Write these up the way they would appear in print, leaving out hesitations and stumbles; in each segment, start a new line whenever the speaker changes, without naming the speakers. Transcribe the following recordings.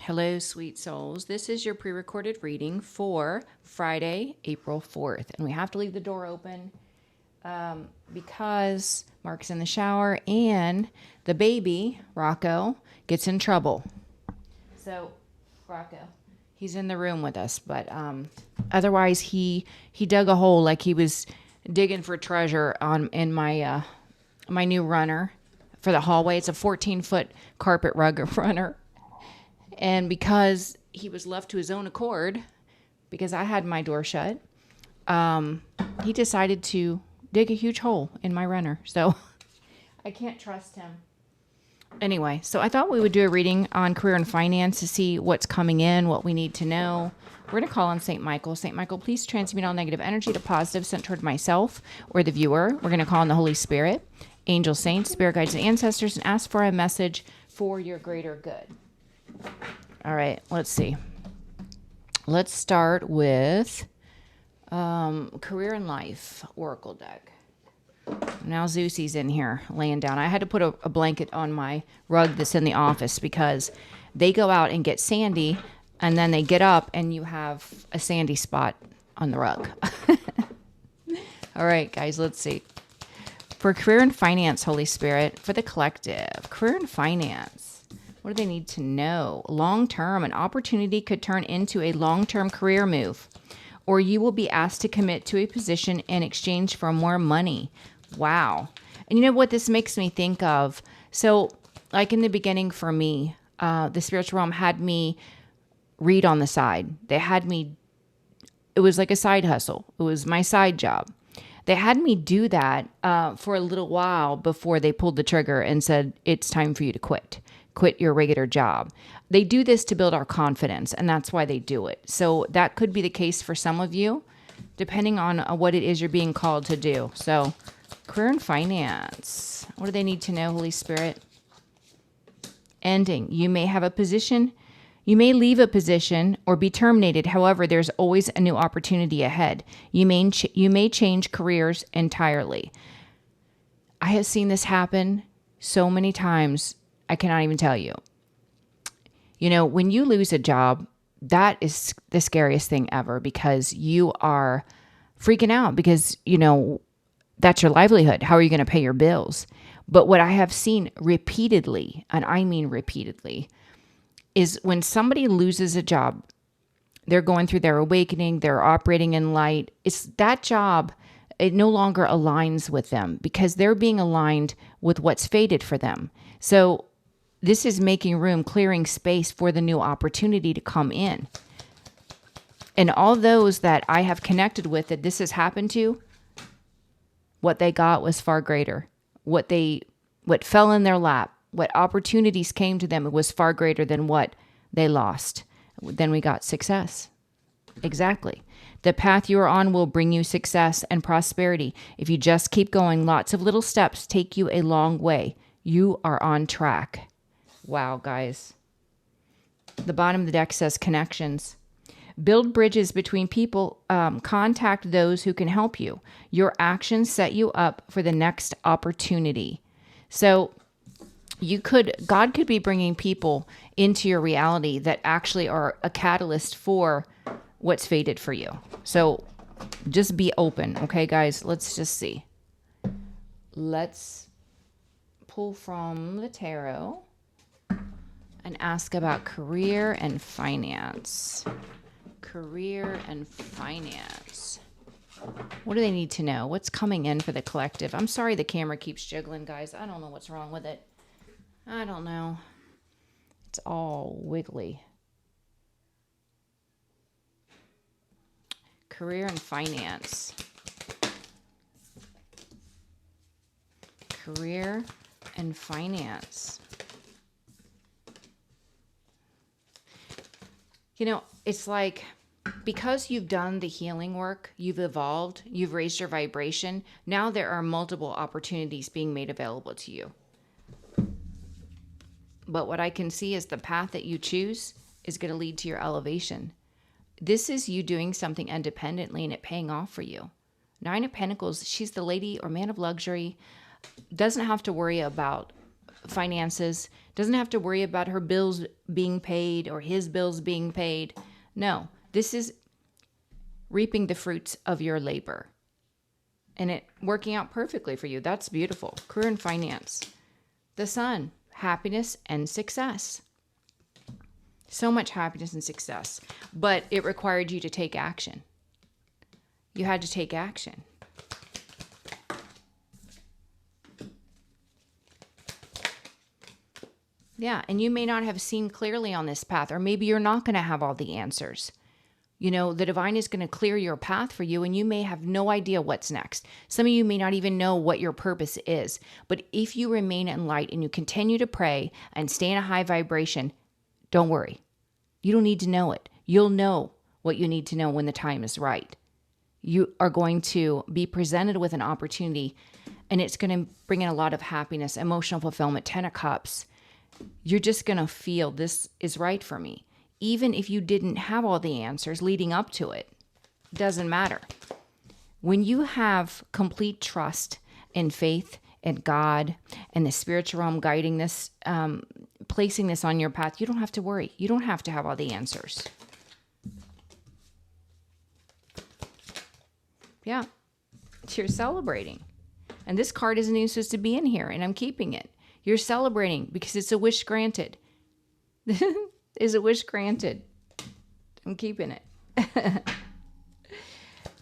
Hello, sweet souls. This is your pre-recorded reading for Friday, April 4th. And we have to leave the door open because Mark's in the shower and the baby, Rocco, gets in trouble. So, Rocco, he's in the room with us, but otherwise he dug a hole like he was digging for treasure in my my new runner for the hallway. It's a 14-foot carpet rug runner. And because he was left to his own accord, because I had my door shut, he decided to dig a huge hole in my runner. So I can't trust him. Anyway, so I thought we would do a reading on career and finance to see what's coming in, what we need to know. We're going to call on St. Michael. St. Michael, please transmute all negative energy to positive sent toward myself or the viewer. We're going to call on the Holy Spirit, angel saints, spirit guides, and ancestors, and ask for a message for your greater good. All right, let's see. Let's start with career and life oracle deck. Now Zeusie's in here laying down. I had to put a blanket on my rug that's in the office because they go out and get sandy and then they get up and you have a sandy spot on the rug. All right, guys, let's see. For career and finance, Holy Spirit, for the collective, career and finance. What do they need to know? Long-term, an opportunity could turn into a long-term career move, or you will be asked to commit to a position in exchange for more money. Wow. And you know what this makes me think of? So, like in the beginning for me, the spiritual realm had me read on the side. They had me, it was like a side hustle. It was my side job. They had me do that for a little while before they pulled the trigger and said, it's time for you to quit your regular job. They do this to build our confidence, and that's why they do it. So that could be the case for some of you, depending on what it is you're being called to do. So career and finance. What do they need to know, Holy Spirit? Ending. You may have a position. You may leave a position or be terminated. However, there's always a new opportunity ahead. You may change careers entirely. I have seen this happen so many times. I cannot even tell you. You know, when you lose a job, that is the scariest thing ever because you are freaking out because, you know, that's your livelihood. How are you going to pay your bills? But what I have seen repeatedly, and I mean repeatedly, is when somebody loses a job, they're going through their awakening, they're operating in light. It's that job, it no longer aligns with them because they're being aligned with what's fated for them. So this is making room, clearing space for the new opportunity to come in. And all those that I have connected with that this has happened to, what they got was far greater. What fell in their lap, what opportunities came to them, it was far greater than what they lost. Then we got success. Exactly. The path you are on will bring you success and prosperity. If you just keep going, lots of little steps take you a long way. You are on track. Wow, guys. The bottom of the deck says connections. Build bridges between people. Contact those who can help you. Your actions set you up for the next opportunity. So God could be bringing people into your reality that actually are a catalyst for what's fated for you. So just be open. Okay, guys, let's just see. Let's pull from the tarot and ask about career and finance. Career and finance. What do they need to know? What's coming in for the collective? I'm sorry the camera keeps jiggling, guys. I don't know what's wrong with it. I don't know. It's all wiggly. Career and finance. Career and finance. You know, it's like because you've done the healing work, you've evolved, you've raised your vibration, now there are multiple opportunities being made available to you. But what I can see is the path that you choose is going to lead to your elevation. This is you doing something independently and it paying off for you. Nine of Pentacles, she's the lady or man of luxury, doesn't have to worry about finances, doesn't have to worry about her bills being paid or his bills being paid. No, this is reaping the fruits of your labor and it working out perfectly for you. That's beautiful. Career and finance. The Sun, happiness and success. So much happiness and success, but it required you to take action. You had to take action. Yeah, and you may not have seen clearly on this path, or maybe you're not going to have all the answers. You know, the divine is going to clear your path for you, and you may have no idea what's next. Some of you may not even know what your purpose is. But if you remain in light and you continue to pray and stay in a high vibration, don't worry. You don't need to know it. You'll know what you need to know when the time is right. You are going to be presented with an opportunity, and it's going to bring in a lot of happiness, emotional fulfillment, 10 of Cups. You're just going to feel this is right for me. Even if you didn't have all the answers leading up to it, doesn't matter. When you have complete trust and faith in God and the spiritual realm guiding this, placing this on your path, you don't have to worry. You don't have to have all the answers. Yeah, you're celebrating. And this card isn't even supposed to be in here, and I'm keeping it. You're celebrating because it's a wish granted. Is a wish granted. I'm keeping it.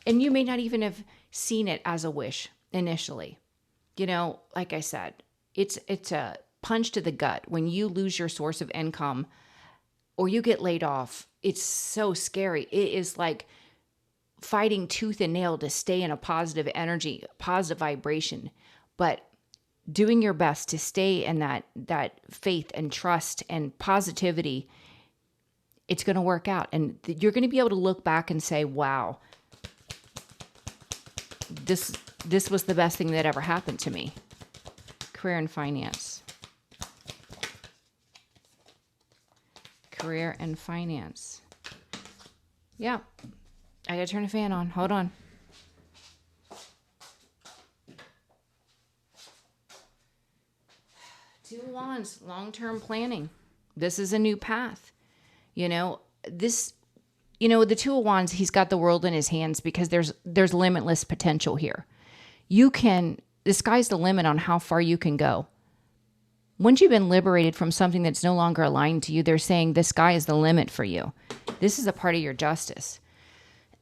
And you may not even have seen it as a wish initially. You know, like I said, it's a punch to the gut when you lose your source of income or you get laid off. It's so scary. It is like fighting tooth and nail to stay in a positive energy, positive vibration, but doing your best to stay in that faith and trust and positivity. It's going to work out. And you're going to be able to look back and say, wow, this was the best thing that ever happened to me. Career and finance. Career and finance. Yeah. I got to turn the fan on. Hold on. Two of Wands, long-term planning. This is a new path. You know, the Two of Wands, he's got the world in his hands because there's limitless potential here. The sky's the limit on how far you can go. Once you've been liberated from something that's no longer aligned to you, they're saying the sky is the limit for you. This is a part of your justice.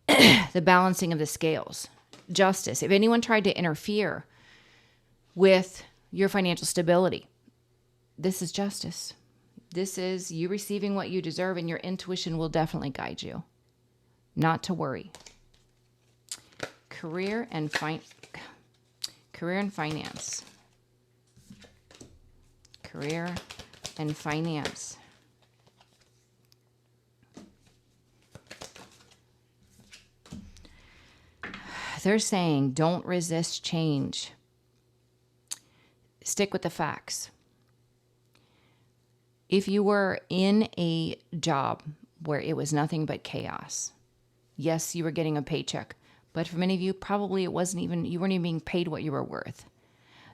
The balancing of the scales. Justice. If anyone tried to interfere with your financial stability, this is justice. This is you receiving what you deserve, and your intuition will definitely guide you. Not to worry. Career and finance. Career and finance. They're saying don't resist change. Stick with the facts. If you were in a job where it was nothing but chaos, yes, you were getting a paycheck, but for many of you, probably you weren't even being paid what you were worth.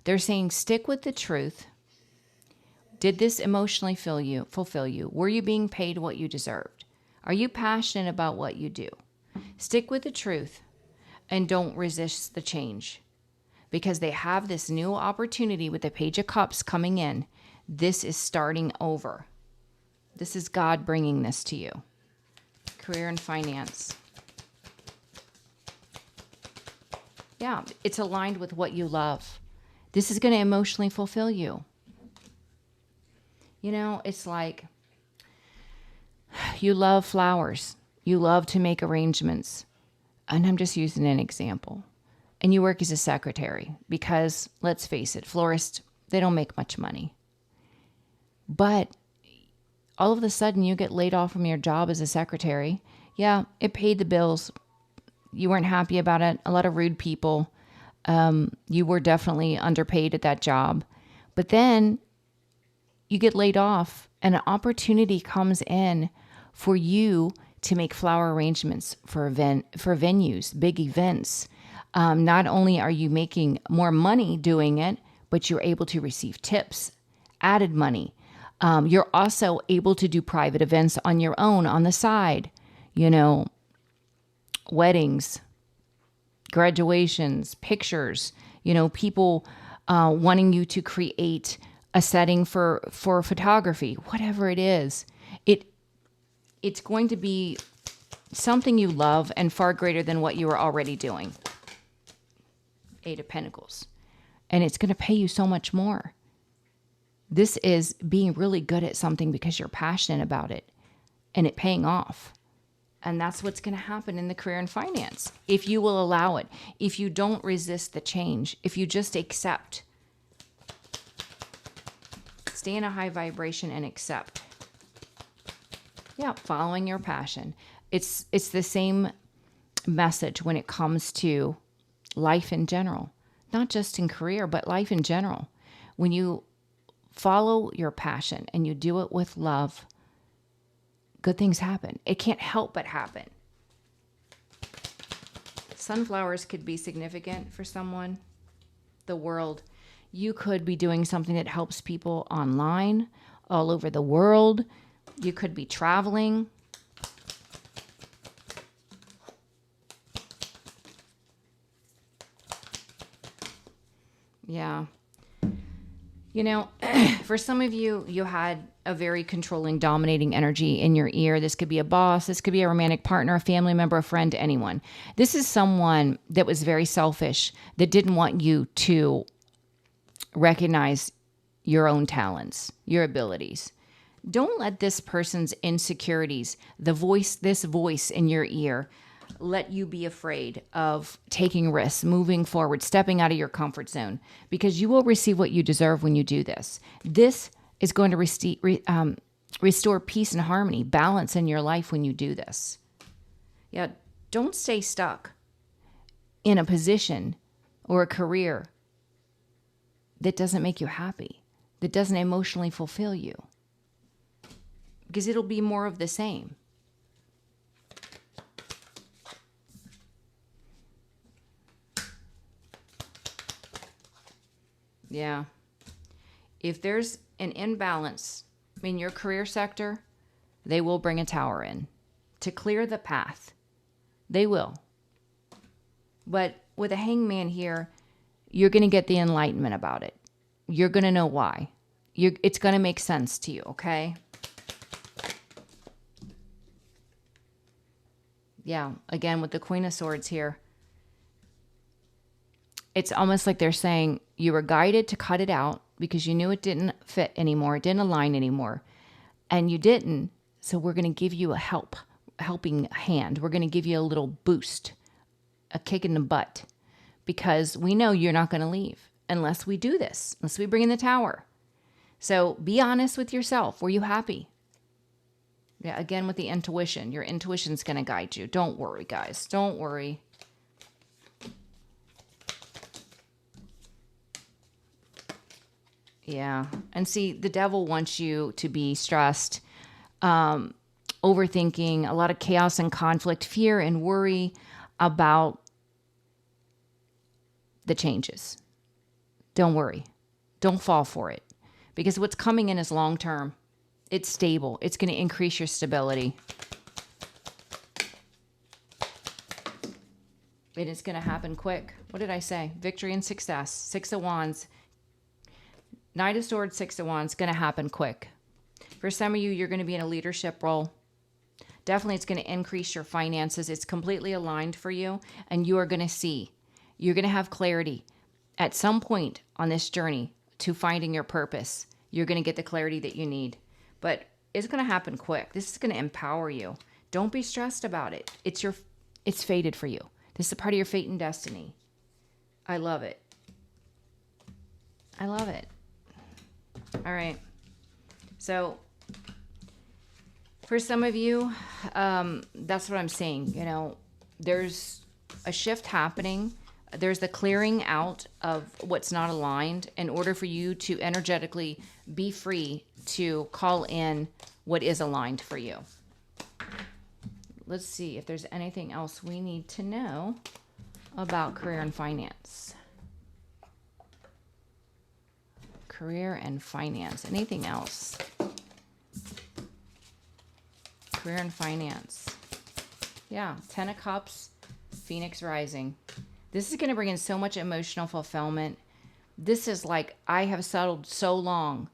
They're saying stick with the truth. Did this emotionally fulfill you? Were you being paid what you deserved? Are you passionate about what you do? Stick with the truth and don't resist the change, because they have this new opportunity with the Page of Cups coming in. This is starting over. This is God bringing this to you. Career and finance. Yeah, it's aligned with what you love. This is going to emotionally fulfill you. You know, it's like you love flowers. You love to make arrangements. And I'm just using an example. And you work as a secretary because, let's face it, florists, they don't make much money. But all of a sudden you get laid off from your job as a secretary. Yeah, it paid the bills. You weren't happy about it. A lot of rude people. You were definitely underpaid at that job. But then you get laid off and an opportunity comes in for you to make flower arrangements for venues, big events. Not only are you making more money doing it, but you're able to receive tips added money. You're also able to do private events on your own on the side, weddings, graduations, pictures, people wanting you to create a setting for photography, whatever it is. It's going to be something you love and far greater than what you were already doing. 8 of Pentacles. And it's going to pay you so much more. This is being really good at something because you're passionate about it and it paying off. And that's what's going to happen in the career and finance. If you will allow it, if you don't resist the change, if you just accept, stay in a high vibration and accept. Yeah, following your passion. It's the same message when it comes to life in general, not just in career, but life in general. When you follow your passion and you do it with love, good things happen. It can't help but happen. Sunflowers could be significant for someone. The world. You could be doing something that helps people online, all over the world. You could be traveling. Yeah. For some of you, you had a very controlling, dominating energy in your ear. This could be a boss. This could be a romantic partner, a family member, a friend, anyone. This is someone that was very selfish, that didn't want you to recognize your own talents, your abilities. Don't let this person's insecurities, this voice in your ear, let you be afraid of taking risks, moving forward, stepping out of your comfort zone, because you will receive what you deserve when you do this. This is going to restore peace and harmony, balance in your life when you do this. Yeah, don't stay stuck in a position or a career that doesn't make you happy, that doesn't emotionally fulfill you, because it'll be more of the same. Yeah. If there's an imbalance in your career sector, they will bring a tower in to clear the path. They will. But with a hangman here, you're going to get the enlightenment about it. You're going to know why. It's going to make sense to you, okay? Yeah, again, with the Queen of Swords here, it's almost like they're saying you were guided to cut it out because you knew it didn't fit anymore. It didn't align anymore. And you didn't. So we're going to give you a helping hand. We're going to give you a little boost, a kick in the butt, because we know you're not going to leave unless we do this, unless we bring in the tower. So be honest with yourself. Were you happy? Yeah, again, with the intuition. Your intuition's going to guide you. Don't worry, guys. Don't worry. Yeah. And see, the devil wants you to be stressed, overthinking, a lot of chaos and conflict, fear and worry about the changes. Don't worry. Don't fall for it. Because what's coming in is long term. It's stable. It's going to increase your stability. And it's going to happen quick. What did I say? Victory and success. 6 of Wands. Knight of Swords, 6 of Wands, going to happen quick. For some of you, you're going to be in a leadership role. Definitely, it's going to increase your finances. It's completely aligned for you, and you are going to see. You're going to have clarity. At some point on this journey to finding your purpose, you're going to get the clarity that you need. But it's going to happen quick. This is going to empower you. Don't be stressed about it. It's fated for you. This is a part of your fate and destiny. I love it. I love it. All right. So for some of you, that's what I'm saying. There's a shift happening. There's the clearing out of what's not aligned in order for you to energetically be free to call in what is aligned for you. Let's see if there's anything else we need to know about career and finance. Career and finance. Anything else? Career and finance. Yeah, 10 of Cups, Phoenix rising. This is going to bring in so much emotional fulfillment. This is like, I have settled so long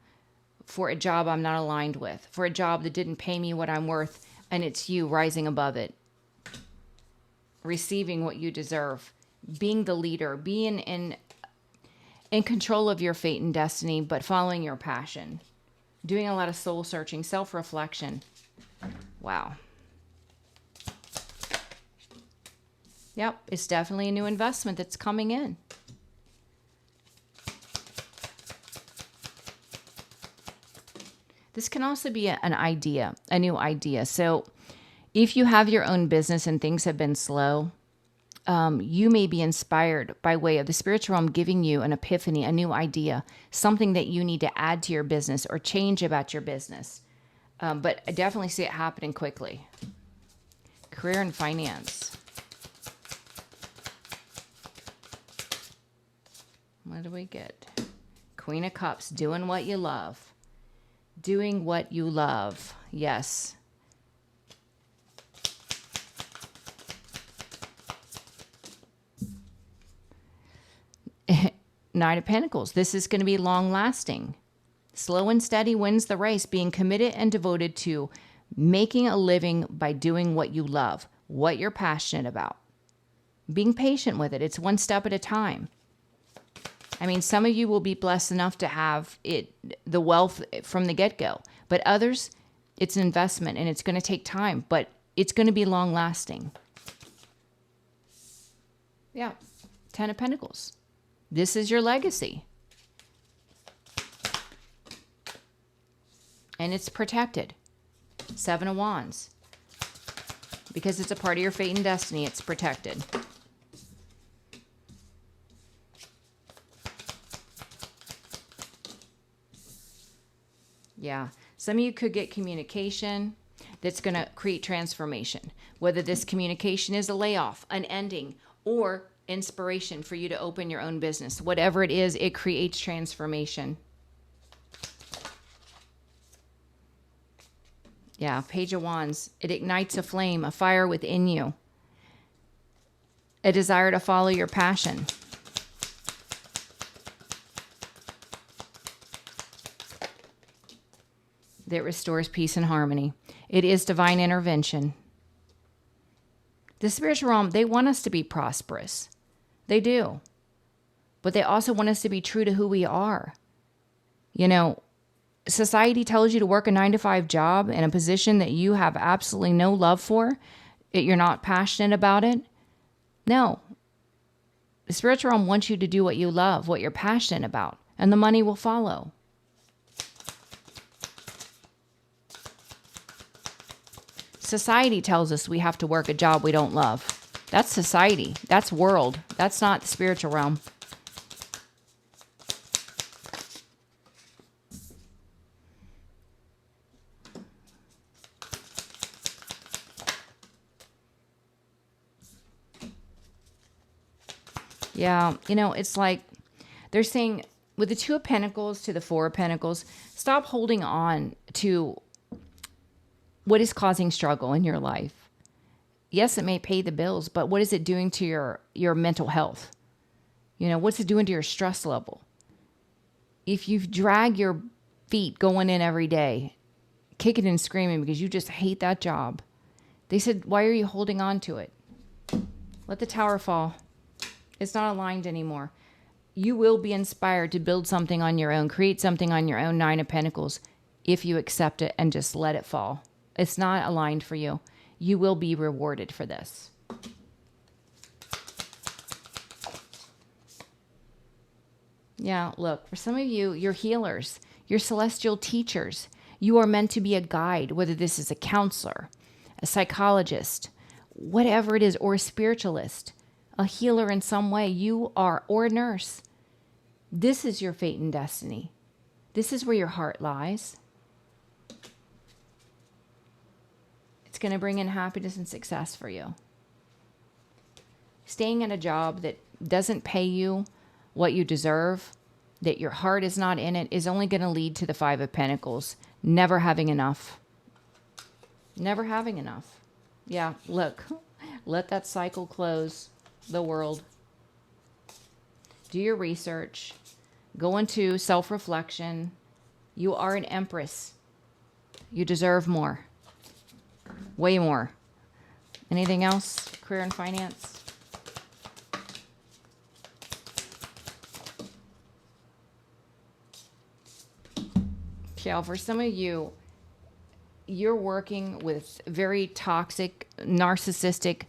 for a job I'm not aligned with, for a job that didn't pay me what I'm worth, and it's you rising above it, receiving what you deserve, being the leader, being in control of your fate and destiny, but following your passion, doing a lot of soul searching, self-reflection. Wow. Yep, it's definitely a new investment that's coming in. This can also be an idea, a new idea. So if you have your own business and things have been slow, you may be inspired by way of the spiritual realm giving you an epiphany, a new idea, something that you need to add to your business or change about your business. But I definitely see it happening quickly. Career and finance. What do we get? Queen of Cups, doing what you love. Doing what you love. Yes. Knight of Pentacles. This is going to be long lasting. Slow and steady wins the race, being committed and devoted to making a living by doing what you love, what you're passionate about. Being patient with it. It's one step at a time. I mean, some of you will be blessed enough to have the wealth from the get-go, but others, it's an investment and it's going to take time, but it's going to be long lasting. Yeah. 10 of Pentacles. This is your legacy. And it's protected. 7 of Wands. Because it's a part of your fate and destiny, it's protected. Yeah. Some of you could get communication that's going to create transformation. Whether this communication is a layoff, an ending, or inspiration for you to open your own business. Whatever it is, it creates transformation. Yeah, Page of Wands. It ignites a flame, a fire within you. A desire to follow your passion. That restores peace and harmony. It is divine intervention. The spiritual realm, they want us to be prosperous. They do. But they also want us to be true to who we are. You know, society tells you to work a 9-to-5 job in a position that you have absolutely no love for. You're not passionate about it. No. The spiritual realm wants you to do what you love, what you're passionate about, and the money will follow. Society tells us we have to work a job we don't love. That's society. That's world. That's not the spiritual realm. Yeah, you know, it's like they're saying with the 2 of Pentacles to the 4 of Pentacles, stop holding on to what is causing struggle in your life. Yes, it may pay the bills, but what is it doing to your mental health? You know, what's it doing to your stress level? If you drag your feet going in every day, kicking and screaming because you just hate that job, they said, why are you holding on to it? Let the tower fall. It's not aligned anymore. You will be inspired to build something on your own, create something on your own, 9 of Pentacles, if you accept it and just let it fall. It's not aligned for you. You will be rewarded for this. Yeah, look, for some of you, you're healers. You're celestial teachers. You are meant to be a guide, whether this is a counselor, a psychologist, whatever it is, or a spiritualist, a healer in some way. You are, or a nurse. This is your fate and destiny. This is where your heart lies. It's going to bring in happiness and success for you. Staying in a job that doesn't pay you what you deserve, that your heart is not in it is only going to lead to the Five of Pentacles. Never having enough. Never having enough. Yeah, look. Let that cycle close. The world. Do your research. Go into self-reflection. You are an empress. You deserve more. Way more. Anything else? Career and finance? Yeah, for some of you, you're working with very toxic, narcissistic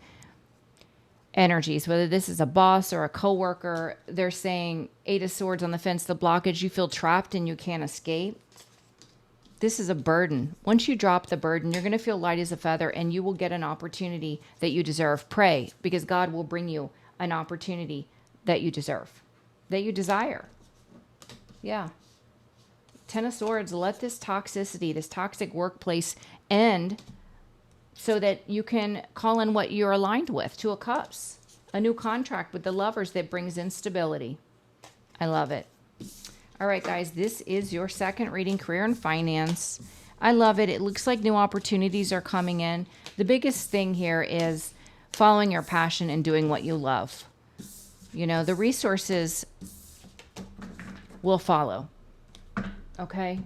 energies, whether this is a boss or a coworker. They're saying Eight of Swords on the fence, the blockage, you feel trapped and you can't escape. This is a burden. Once you drop the burden, you're going to feel light as a feather and you will get an opportunity that you deserve. Pray, because God will bring you an opportunity that you deserve, that you desire. Yeah. Ten of Swords, let this toxicity, this toxic workplace end so that you can call in what you're aligned with. Two of Cups, a new contract with the Lovers that brings in stability. I love it. All right, guys, this is your second reading, career and finance. I love it. It looks like new opportunities are coming in. The biggest thing here is following your passion and doing what you love. You know, the resources will follow. Okay.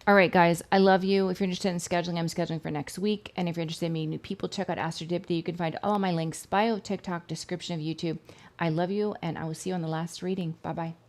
All right, guys, I love you. If you're interested in scheduling, I'm scheduling for next week. And if you're interested in meeting new people, check out Astrodipty. You can find all of my links, bio, TikTok, description of YouTube. I love you, and I will see you on the last reading. Bye-bye.